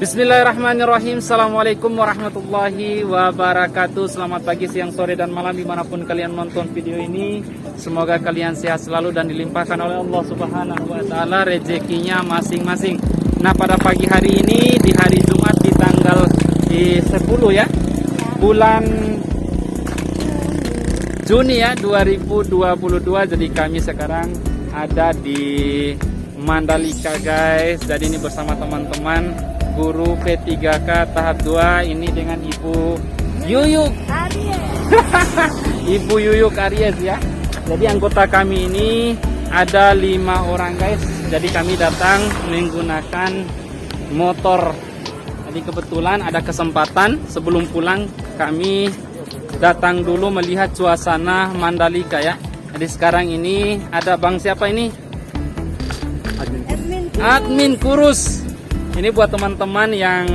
Bismillahirrahmanirrahim. Assalamualaikum warahmatullahi wabarakatuh. Selamat pagi, siang, sore, dan malam dimanapun kalian nonton video ini. Semoga kalian sehat selalu dan dilimpahkan oleh Allah Subhanahu wa Ta'ala rezekinya masing-masing. Nah, pada pagi hari ini di hari Jumat di tanggal 10 ya, bulan Juni ya 2022. Jadi kami sekarang ada di Mandalika guys. Jadi ini bersama teman-teman guru P3K tahap 2 ini dengan Ibu Yuyuk Aries. Ibu Yuyuk Aries ya. Jadi anggota kami ini ada 5 orang guys. Jadi kami datang menggunakan motor. Jadi kebetulan ada kesempatan sebelum pulang kami datang dulu melihat suasana Mandalika ya. Jadi sekarang ini ada bang siapa ini? Admin Kurus. Ini buat teman-teman yang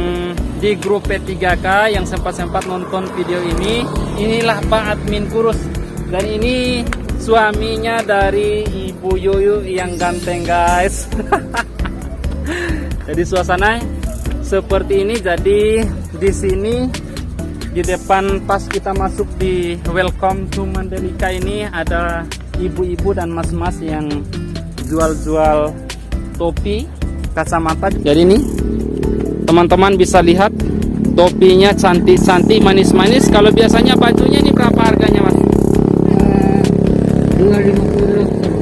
di grup P3K yang sempat-sempat nonton video ini. Inilah Pak Admin Kurus. Dan ini suaminya dari Ibu Yuyu yang ganteng guys. Jadi suasana seperti ini. Jadi di sini di depan pas kita masuk di Welcome to Mandalika ini ada ibu-ibu dan mas-mas yang jual-jual topi, kacamata. Jadi ini teman-teman bisa lihat topinya cantik-cantik, manis-manis. Kalau biasanya bajunya ini berapa harganya mas?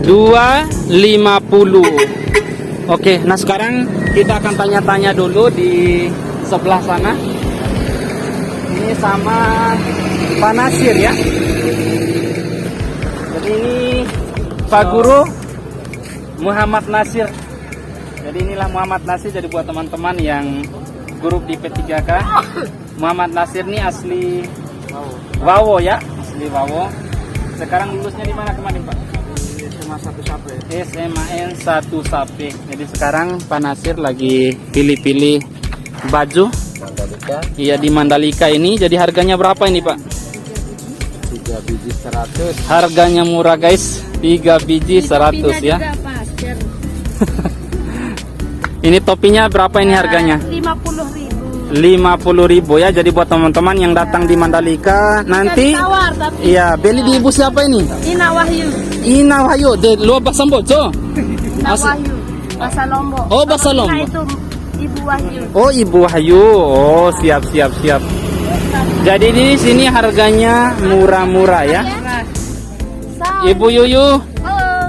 250. Oke, nah sekarang kita akan tanya-tanya dulu di sebelah sana. Ini sama Pak Nasir ya. Jadi ini Pak Guru Muhammad Nasir. Jadi inilah Muhammad Nasir. Jadi buat teman-teman yang grup di P3K, Muhammad Nasir ini asli Wawo ya, asli Wawo. Sekarang lulusnya di mana kemarin Pak? SMA 1 Sape. SMA 1 Sape. Jadi sekarang Pak Nasir lagi pilih-pilih baju. Mandalika. Iya di Mandalika ini. Jadi harganya berapa ini Pak? 3 biji 100. Harganya murah guys, 3 biji 100 ya. Ini topinya berapa ini harganya? 50.000 ya. Jadi buat teman-teman yang datang di Mandalika nanti tawar, tapi iya beli di ibu siapa ini? Ina Wahyu. Ina Wahyu de luar Basamboco. Ina Wahyu. Bahasa Lombok. Oh, bahasa Lombok. Itu Ibu Wahyu. Oh, Ibu Wahyu. Oh, siap. Jadi di sini harganya murah-murah ya. Ibu Yuyu. Halo.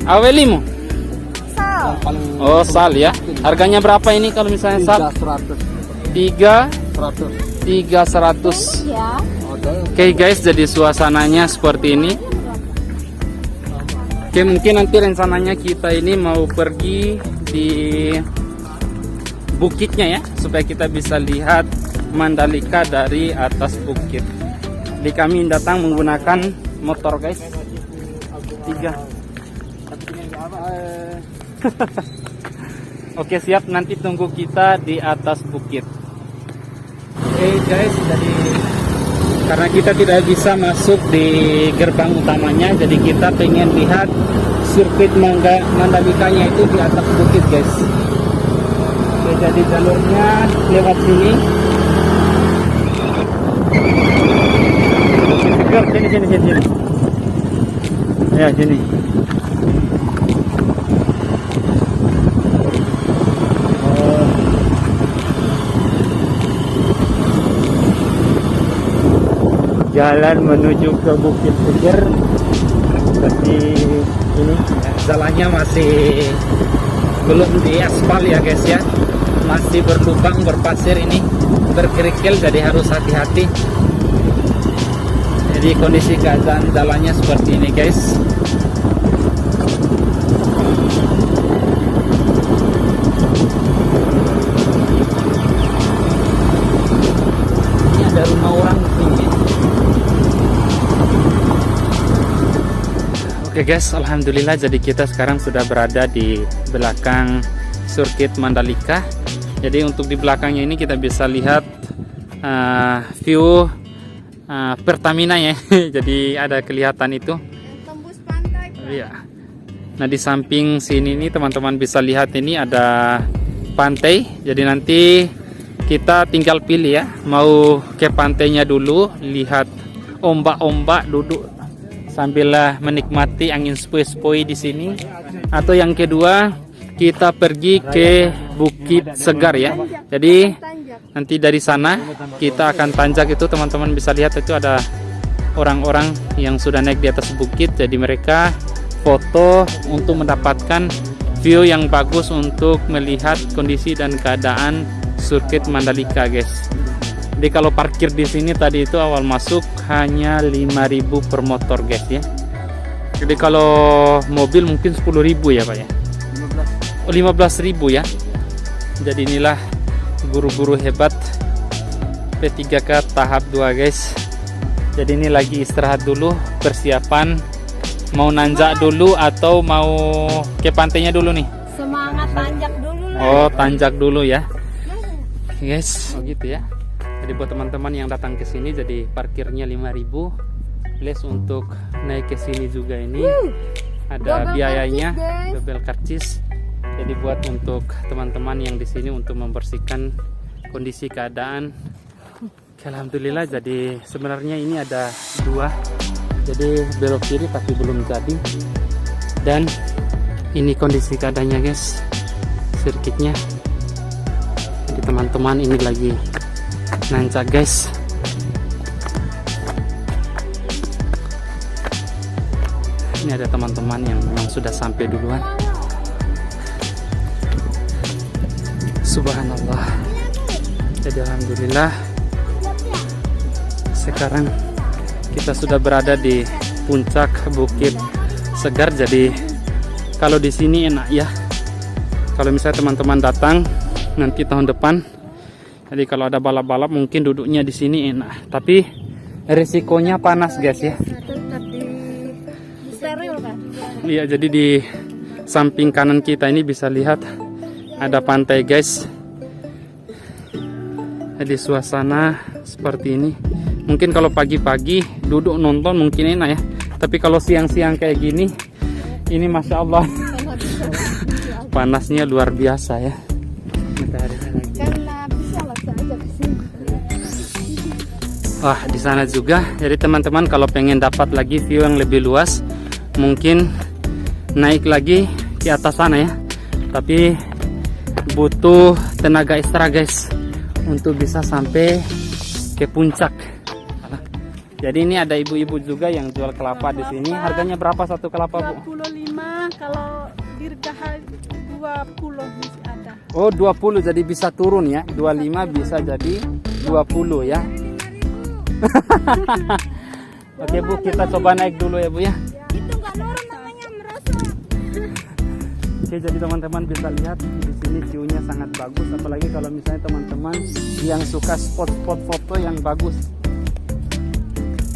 Awelimu? Sal. Oh, sal ya. Harganya berapa ini kalau misalnya sal? 300. Ya. Oke guys, jadi suasananya seperti ini. Oke, mungkin nanti rencananya kita ini mau pergi di bukitnya ya, supaya kita bisa lihat Mandalika dari atas bukit. Jadi kami datang menggunakan motor guys. 3. Oke siap, nanti tunggu kita di atas bukit. Oke guys, jadi karena kita tidak bisa masuk di gerbang utamanya, jadi kita pengen lihat sirkuit Mandalikanya itu di atas bukit guys. Oke, jadi jalurnya lewat sini. Sini. Ya sini. Jalan menuju ke Bukit Seger. Seperti ini jalannya masih belum diaspal ya guys ya, masih berlubang, berpasir, ini berkerikil, jadi harus hati-hati. Jadi kondisi keadaan jalannya seperti ini guys. Ini ada rumah orang di sini. Oke guys, alhamdulillah jadi kita sekarang sudah berada di belakang sirkuit Mandalika. Jadi untuk di belakangnya ini kita bisa lihat view Pertamina ya. Jadi ada kelihatan itu. Tembus pantai. Iya. Nah di samping sini nih teman-teman bisa lihat ini ada pantai. Jadi nanti kita tinggal pilih ya, mau ke pantainya dulu, lihat ombak-ombak, duduk sambil menikmati angin sepoi-sepoi di sini, atau yang kedua kita pergi ke Bukit Segar ya. Jadi nanti dari sana kita akan tanjak itu, teman-teman bisa lihat itu ada orang-orang yang sudah naik di atas bukit, jadi mereka foto untuk mendapatkan view yang bagus untuk melihat kondisi dan keadaan sirkuit Mandalika guys. Jadi kalau parkir di sini tadi itu awal masuk hanya 5.000 per motor guys ya. Jadi kalau mobil mungkin 10.000 ya Pak ya. 15.000 ya. Jadi inilah guru-guru hebat P3K tahap 2 guys. Jadi ini lagi istirahat dulu, persiapan mau nanjak dulu atau mau ke pantainya dulu nih. Semangat tanjak dulu lah. Oh, tanjak dulu ya. Guys, oh gitu ya. Jadi buat teman-teman yang datang ke sini, jadi parkirnya 5.000. Plus untuk naik ke sini juga ini ada Double biayanya, karcis, guys. double karcis. Jadi buat untuk teman-teman yang di sini untuk membersihkan kondisi keadaan. Alhamdulillah, jadi sebenarnya ini ada 2. Jadi belok kiri tapi belum jadi. Dan ini kondisi keadaannya guys, sirkuitnya. Jadi teman-teman ini lagi nanjak guys. Ini ada teman-teman yang memang sudah sampai duluan. Subhanallah. Jadi alhamdulillah sekarang kita sudah berada di puncak Bukit Segar. Jadi kalau di sini enak ya. Kalau misalnya teman-teman datang nanti tahun depan, jadi kalau ada balap-balap mungkin duduknya di sini enak. Tapi risikonya panas guys ya. Steril kan? Iya, jadi di samping kanan kita ini bisa lihat ada pantai guys. Jadi suasana seperti ini. Mungkin kalau pagi-pagi duduk nonton mungkin enak ya. Tapi kalau siang-siang kayak gini, ini masya Allah panasnya luar biasa ya. Karena bisa lah saja kesini. Wah, di sana juga. Jadi teman-teman kalau pengen dapat lagi view yang lebih luas, mungkin naik lagi ke atas sana ya. Tapi butuh tenaga ekstra guys untuk bisa sampai ke puncak. Jadi ini ada ibu-ibu juga yang jual kelapa di sini. Harganya berapa satu kelapa, Bu? 25, kalau dirgahal 20 masih ada. Oh, 20, jadi bisa turun ya. 25 bisa jadi 20 ya. Oke Bu, kita coba naik dulu ya Bu ya. Itu nggak nurun namanya merosot. Oke, jadi teman-teman bisa lihat di sini view-nya sangat bagus, apalagi kalau misalnya teman-teman yang suka spot-spot foto yang bagus.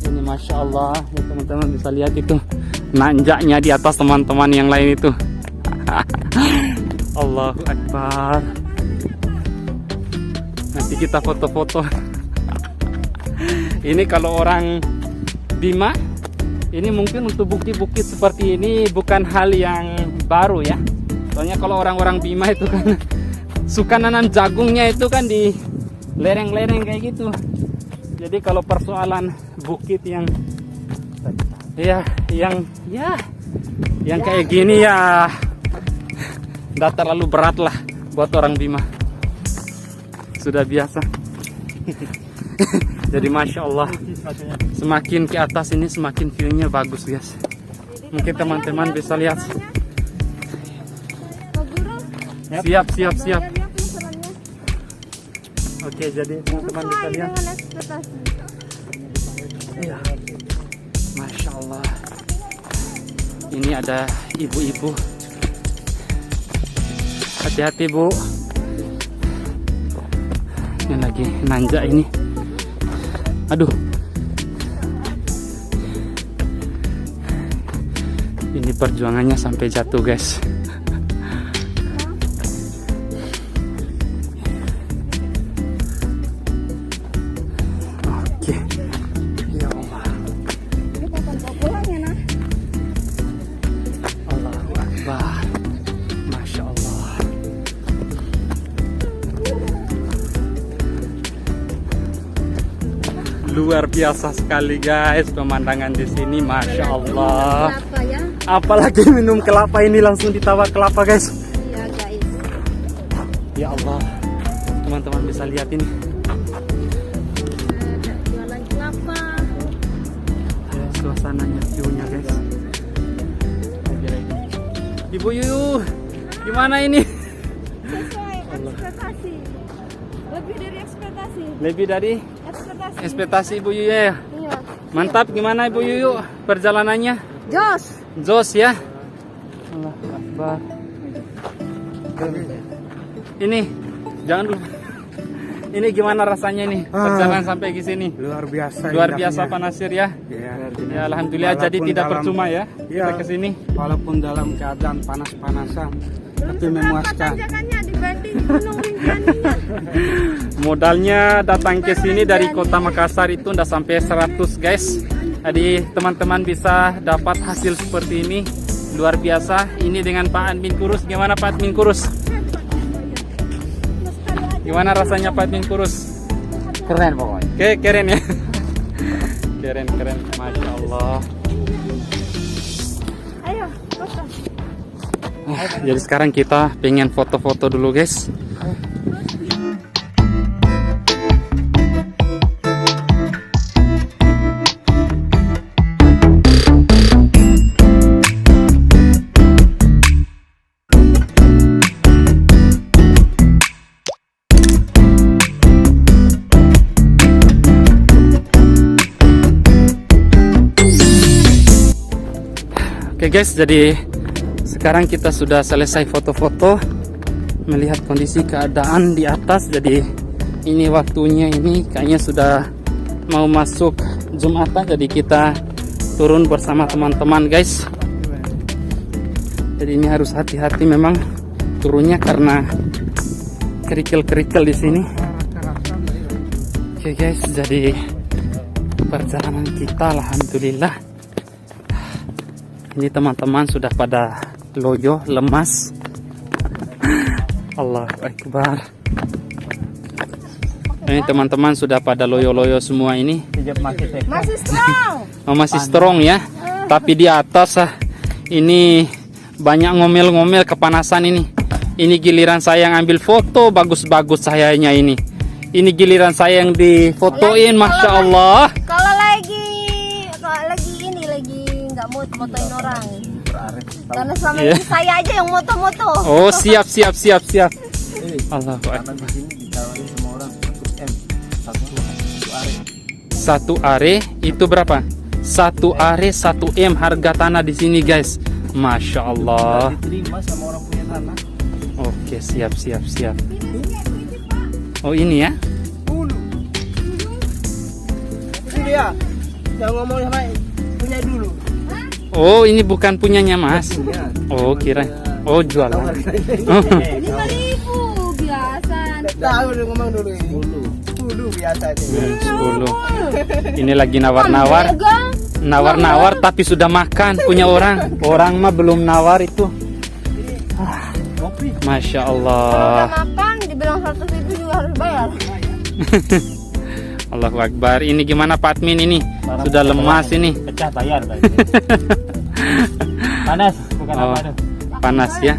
Ini masya Allah, ya, teman-teman bisa lihat itu nanjaknya di atas teman-teman yang lain itu. Allahu Akbar. Nanti kita foto-foto. Ini kalau orang Bima, ini mungkin untuk bukit-bukit seperti ini bukan hal yang baru ya. Soalnya kalau orang-orang Bima itu kan suka nanam jagungnya itu kan di lereng-lereng kayak gitu. Jadi kalau persoalan bukit yang kayak gini ya nggak terlalu berat lah buat orang Bima. Sudah biasa. Jadi masya Allah, semakin ke atas ini semakin view-nya bagus guys. Mungkin teman-teman bisa lihat. Siap. Oke, jadi teman-teman bisa lihat. Iya. Masya Allah. Ini ada ibu-ibu. Hati-hati Bu. Ini lagi nanjak ini. Aduh. Ini perjuangannya sampai jatuh guys. Oke. Ya Allah. Allahu Akbar. Masya Allah. Luar biasa sekali guys pemandangan di sini, masya Allah. Apa ya? Apalagi minum kelapa ini langsung ditawar kelapa guys. Iya guys. Ya Allah, teman-teman bisa lihat ini. Ada jualan kelapa. Suasananya, view-nya guys. Ibu Yuyu, gimana ini? Sesuai ekspektasi. Lebih dari ekspektasi. Lebih dari Ekspektasi. ekspektasi Ibu Yuyu ya. Iya. Mantap, gimana Ibu Yuyu perjalanannya? Jos. Jos ya. Allah Akbar. Ini jangan dulu. Ini gimana rasanya nih perjalanan sampai ke sini? Luar biasa. Luar biasa Pak Nasir ya. Ya, Ya alhamdulillah jadi Walaupun tidak dalam- percuma ya Iya. kita ke sini. Walaupun dalam keadaan panas-panasan, tapi memuaskan. Tanjakannya dibanding Gunung Rinjaninya. Modalnya datang ke sini dari kota Makassar itu udah sampai 100 guys. Jadi teman-teman bisa dapat hasil seperti ini. Luar biasa. Ini dengan Pak Admin Kurus. Gimana Pak Admin Kurus? Gimana rasanya Pak Admin Kurus? Keren pokoknya. Oke, keren ya. Keren, masya Allah. Ayo, foto. Jadi sekarang kita pengen foto-foto dulu guys. Oke guys, jadi sekarang kita sudah selesai foto-foto, melihat kondisi keadaan di atas. Jadi ini waktunya, ini kayaknya sudah mau masuk Jumatan, jadi kita turun bersama teman-teman guys. Jadi ini harus hati-hati memang turunnya karena kerikil-kerikil di sini. Oke guys, jadi perjalanan kita alhamdulillah. Ini teman-teman sudah pada loyo, lemas. Allahu Akbar. Ini teman-teman sudah pada loyo-loyo semua ini. Masih strong. Oh, masih strong ya. Tapi di atas ini banyak ngomel-ngomel, kepanasan ini. Ini giliran saya yang ambil foto, bagus-bagus sayanya ini. Ini giliran saya yang difotoin, masya Allah. Kalau lagi ini lagi nggak mau motoin orang. Karena selama Iya. ini saya aja yang moto-moto. Oh siap. Allahu Akbar. Di sini ditawarin sama orang 1 M, 1 are. Satu are itu berapa? 1 are 1 M harga tanah di sini guys. Masya Allah. Diterima sama orang punya tanah. Oke, siap. Oh ini ya? Itu dia. Jangan ngomong sama punya dulu. Oh ini bukan punyanya Mas. Oh kira. Oh jualan. Oh. 5.000 biasa. Tahu udah ngomong dulu ini. Dulu biasa ini. 10. Ini lagi nawar-nawar. Nawar-nawar tapi sudah makan punya orang. Orang mah belum nawar itu. Masya Udah Allah. makan dibilang 100.000 juga harus bayar. Allahu Akbar. Ini gimana Pak Admin ini? Sudah lemas ini. Pecah bayar. Panas, bukan Oh, apa tuh. panas ya.